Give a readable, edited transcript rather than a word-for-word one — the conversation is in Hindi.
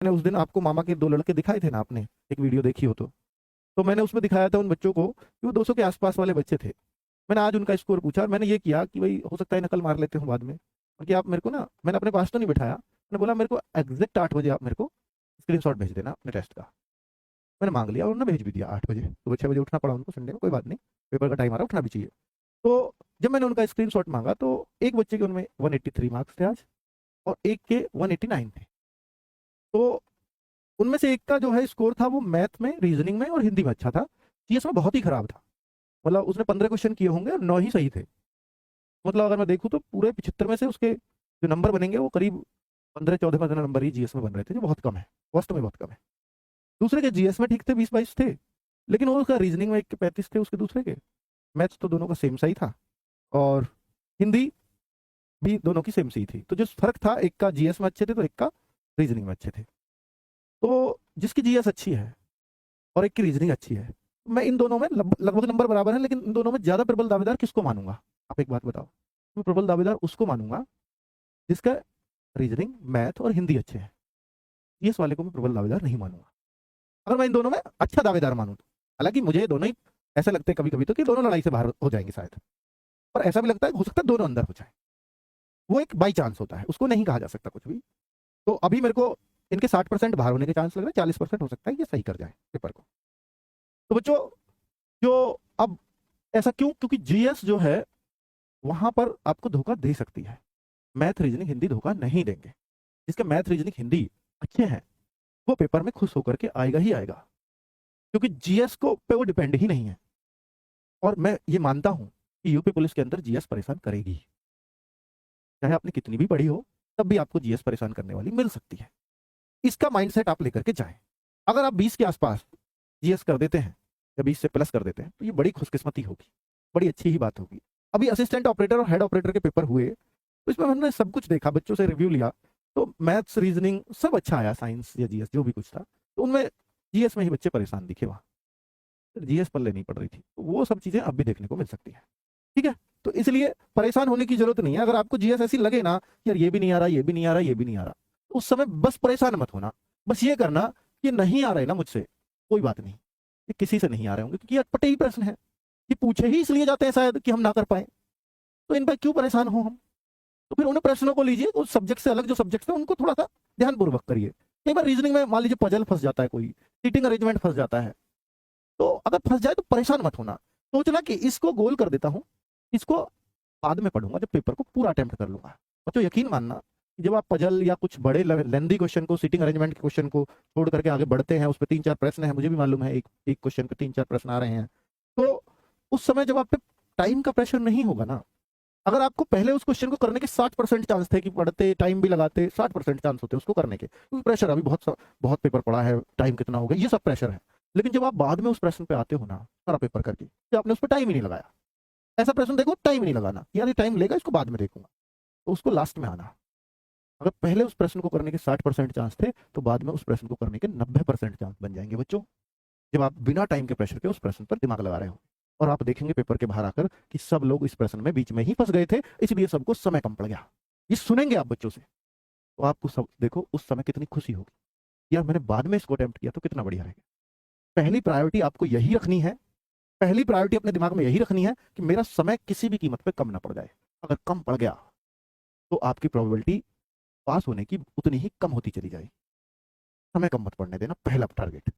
मैंने उस दिन आपको मामा के 2 लड़के दिखाए थे ना, आपने एक वीडियो देखी हो तो मैंने उसमें दिखाया था उन बच्चों को कि वो 200 के आसपास वाले बच्चे थे। मैंने आज उनका स्कोर पूछा और मैंने ये किया कि भाई हो सकता है नकल मार लेते हो बाद में, कि आप मेरे को ना, मैंने अपने पास तो नहीं बिठाया, मैंने बोला मेरे को एग्जैक्ट 8 बजे आप मेरे को स्क्रीनशॉट भेज देना अपने टेस्ट का। मैंने मांग लिया और उन्होंने भेज भी दिया 8 बजे। सुबह 6 बजे उठना पड़ा उनको संडे में, कोई बात नहीं, पेपर का टाइम आ रहा, उठना भी चाहिए। तो जब मैंने उनका स्क्रीनशॉट मांगा तो एक बच्चे के उनमें 183 मार्क्स थे आज, और एक के 189 थे। तो उनमें से एक का जो है स्कोर था वो मैथ में, रीजनिंग में और हिंदी में अच्छा था, जीएस में बहुत ही खराब था। मतलब उसने 15 क्वेश्चन किए होंगे और 9 ही सही थे। मतलब अगर मैं देखूं तो पूरे 75 में से उसके जो नंबर बनेंगे वो करीब 15-14 नंबर ही जीएस में बन रहे थे, जो बहुत कम है, फर्स्ट में बहुत कम है। दूसरे के जीएस में ठीक थे, 20-22 थे, लेकिन वो उसका रीजनिंग में एक के 35 थे उसके दूसरे के। मैथ्स तो दोनों का सेम सही था, और हिंदी भी दोनों की सेम सी थी। तो जो फर्क था, एक का जीएस में अच्छे थे तो एक का रीजनिंग में अच्छे थे। तो जिसकी जीएस अच्छी है और एक की रीजनिंग अच्छी है, मैं इन दोनों में लगभग नंबर बराबर है, लेकिन इन दोनों में ज्यादा प्रबल दावेदार किसको मानूंगा? आप एक बात बताओ। मैं प्रबल दावेदार उसको मानूंगा जिसका रीजनिंग, मैथ और हिंदी अच्छे हैं। जीएस वाले को मैं प्रबल दावेदार नहीं मानूंगा। अगर मैं इन दोनों में अच्छा दावेदार मानूं तो, हालांकि मुझे दोनों ही ऐसा लगता है कभी कभी तो कि दोनों लड़ाई से बाहर हो जाएंगे शायद, पर ऐसा भी लगता है हो सकता है दोनों अंदर हो जाए। वो एक बाई चांस होता है, उसको नहीं कहा जा सकता कुछ भी। तो अभी मेरे को इनके 60% बाहर होने के चांस लग रहे हैं, 40% हो सकता है ये सही कर जाए पेपर को। तो बच्चों, जो अब ऐसा क्यों? क्योंकि जीएस जो है वहां पर आपको धोखा दे सकती है, मैथ रीजनिंग हिंदी धोखा नहीं देंगे। जिसके मैथ रीजनिंग हिंदी अच्छे हैं वो पेपर में खुश होकर के आएगा ही आएगा, क्योंकि जीएस को पे वो डिपेंड ही नहीं है। और मैं ये मानता हूं कि यूपी पुलिस के अंदर जीएस परेशान करेगी, चाहे आपने कितनी भी पढ़ी हो, तब भी आपको जीएस परेशान करने वाली मिल सकती है। इसका माइंडसेट आप लेकर के जाएं। अगर आप 20 के आसपास जीएस कर देते हैं या 20 से प्लस कर देते हैं तो ये बड़ी खुशकिस्मती होगी, बड़ी अच्छी ही बात होगी। अभी असिस्टेंट ऑपरेटर और हेड ऑपरेटर के पेपर हुए, तो इसमें हमने सब कुछ देखा, बच्चों से रिव्यू लिया, तो मैथ्स रीजनिंग सब अच्छा आया, साइंस या जीएस जो भी कुछ था, तो उनमें जीएस में ही बच्चे परेशान दिखे वहाँ, जीएस पल्ले नहीं पड़ रही थी। तो वो सब चीजें अब भी देखने को मिल सकती है। ठीक है, तो इसलिए परेशान होने की जरूरत नहीं है। अगर आपको जीएस ऐसी लगे ना कि यार ये भी नहीं आ रहा, ये भी नहीं आ रहा, ये भी नहीं आ रहा, तो उस समय बस परेशान मत होना। बस ये करना कि नहीं आ रहे ना मुझसे, कोई बात नहीं, ये किसी से नहीं आ रहे होंगे, क्योंकि अटपटे ही प्रश्न है, ये पूछे ही इसलिए जाते हैं शायद कि हम ना कर पाए, तो इन पर क्यों परेशान हो हम? तो फिर उन प्रश्नों को लीजिए, उस सब्जेक्ट से अलग जो सब्जेक्ट है उनको थोड़ा सा ध्यानपूर्वक करिए। कई बार रीजनिंग में मान लीजिए पजल फंस जाता है, कोई सीटिंग अरेंजमेंट फंस जाता है, तो अगर फंस जाए तो परेशान मत होना, सोचना कि इसको गोल कर देता हूँ, इसको बाद में पढ़ूंगा जब पेपर को पूरा अटेम्प्ट कर लूंगा। बच्चों यकीन मानना कि जब आप पजल या कुछ बड़े लेंदी क्वेश्चन को, सीटिंग अरेंजमेंट के क्वेश्चन को छोड़ करके आगे बढ़ते हैं, उस पर 3-4 प्रश्न है, मुझे भी मालूम है एक एक क्वेश्चन पे 3-4 प्रश्न आ रहे हैं, तो उस समय जब आप पे टाइम का प्रेशर नहीं होगा ना, अगर आपको पहले उस क्वेश्चन को करने के 60% चांस थे कि पढ़ते टाइम भी लगाते, 60% चांस होते उसको करने के, क्योंकि प्रेशर अभी बहुत बहुत पेपर पड़ा है, टाइम कितना हो गया, ये सब प्रेशर है। लेकिन जब आप बाद में उस प्रश्न पे आते हो ना, सारा पेपर करके, तो आपने उस पर टाइम ही नहीं लगाया, ऐसा प्रश्न देखो टाइम ही नहीं लगाना, यार ये टाइम लेगा इसको बाद में देखूंगा, तो उसको लास्ट में आना। अगर पहले उस प्रश्न को करने के 60% चांस थे, तो बाद में उस प्रश्न को करने के 90% चांस बन जाएंगे बच्चों, जब आप बिना टाइम के प्रेशर के उस प्रश्न पर दिमाग लगा रहे हो। और आप देखेंगे पेपर के बाहर आकर कि सब लोग इस प्रश्न में बीच में ही फंस गए थे, इसलिए सबको समय कम पड़ गया। ये सुनेंगे आप बच्चों से, तो आपको सब देखो उस समय कितनी खुशी होगी, यार मैंने बाद में इसको अटेम्प्ट किया तो कितना बढ़िया रहेगा। पहली प्रायोरिटी आपको यही रखनी है, पहली प्रायोरिटी अपने दिमाग में यही रखनी है कि मेरा समय किसी भी कीमत पे कम ना पड़ जाए। अगर कम पड़ गया तो आपकी प्रोबेबिलिटी पास होने की उतनी ही कम होती चली जाएगी। समय कम मत पड़ने देना, पहला टारगेट।